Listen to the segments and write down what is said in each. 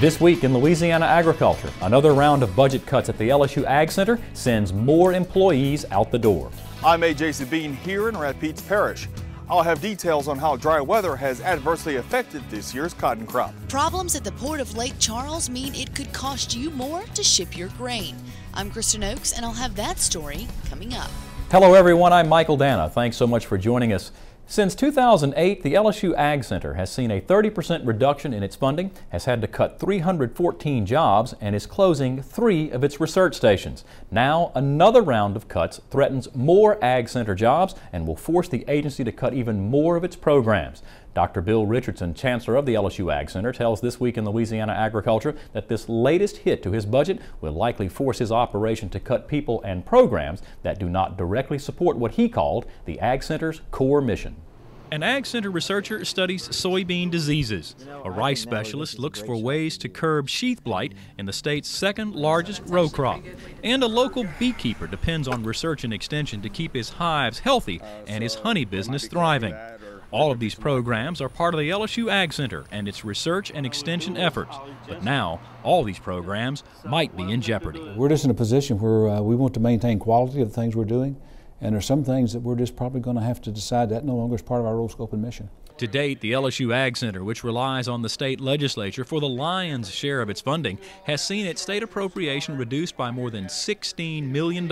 This week in Louisiana agriculture, another round of budget cuts at the LSU AgCenter sends more employees out the door. I'm AJ Bean here in Rapides Parish. I'll have details on how dry weather has adversely affected this year's cotton crop. Problems at the port of Lake Charles mean it could cost you more to ship your grain. I'm Kristen Oakes, and I'll have that story coming up. Hello everyone, I'm Michael Danna. Thanks so much for joining us. Since 2008, the LSU AgCenter has seen a 30% reduction in its funding, has had to cut 314 jobs, and is closing 3 of its research stations. Now, another round of cuts threatens more AgCenter jobs and will force the agency to cut even more of its programs. Dr. Bill Richardson, Chancellor of the LSU AgCenter, tells This Week in Louisiana Agriculture that this latest hit to his budget will likely force his operation to cut people and programs that do not directly support what he called the AgCenter's core mission. An AgCenter researcher studies soybean diseases. A rice specialist looks for ways to curb sheath blight in the state's second largest row crop. And a local beekeeper depends on research and extension to keep his hives healthy and his honey business thriving. All of these programs are part of the LSU AgCenter and its research and extension efforts. But now, all these programs might be in jeopardy. We're just in a position where we want to maintain quality of the things we're doing. And there's some things that we're just probably going to have to decide that no longer is part of our role, scope, and mission. To date, the LSU AgCenter, which relies on the state legislature for the lion's share of its funding, has seen its state appropriation reduced by more than $16 million.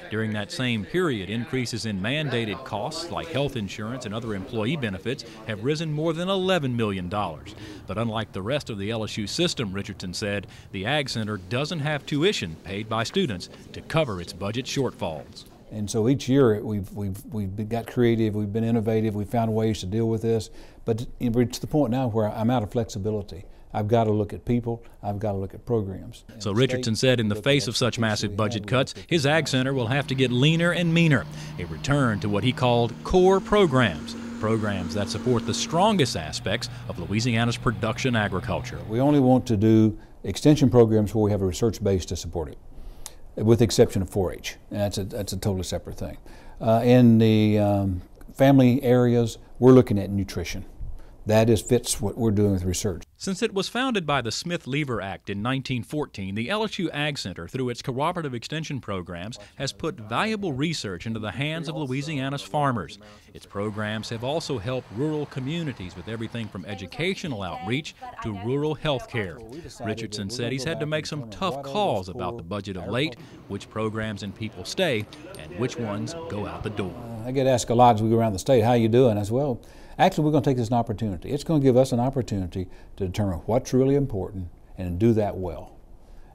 During that same period, increases in mandated costs like health insurance and other employee benefits have risen more than $11 million. But unlike the rest of the LSU system, Richardson said, the AgCenter doesn't have tuition paid by students to cover its budget shortfalls. And so each year we've got creative, we've been innovative, we've found ways to deal with this. But we're to the point now where I'm out of flexibility. I've got to look at people, I've got to look at programs. So Richardson said in the face of such massive budget cuts, his AgCenter will have to get leaner and meaner. A return to what he called core programs. Programs that support the strongest aspects of Louisiana's production agriculture. We only want to do extension programs where we have a research base to support it, with the exception of 4-H, and that's a totally separate thing. In the family areas, we're looking at nutrition. That fits what we're doing with research. Since it was founded by the Smith-Lever Act in 1914, the LSU AgCenter, through its cooperative extension programs, has put valuable research into the hands of Louisiana's farmers. Its programs have also helped rural communities with everything from educational outreach to rural health care. Richardson said he's had to make some tough calls about the budget of late, which programs and people stay, and which ones go out the door. I get asked a lot as we go around the state, how you doing? I said, well, actually, we're going to take this as an opportunity. It's going to give us an opportunity to determine what's really important and do that well,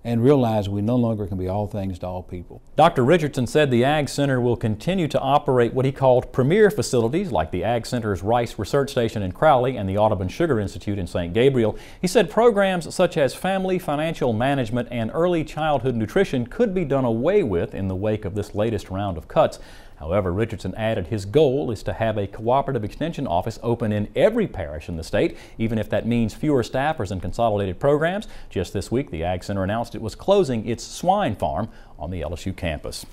and realize we no longer can be all things to all people. Dr. Richardson said the AgCenter will continue to operate what he called premier facilities like the AgCenter's Rice Research Station in Crowley and the Audubon Sugar Institute in St. Gabriel. He said programs such as family financial management and early childhood nutrition could be done away with in the wake of this latest round of cuts. However, Richardson added his goal is to have a cooperative extension office open in every parish in the state, even if that means fewer staffers and consolidated programs. Just this week, the AgCenter announced it was closing its swine farm on the LSU campus.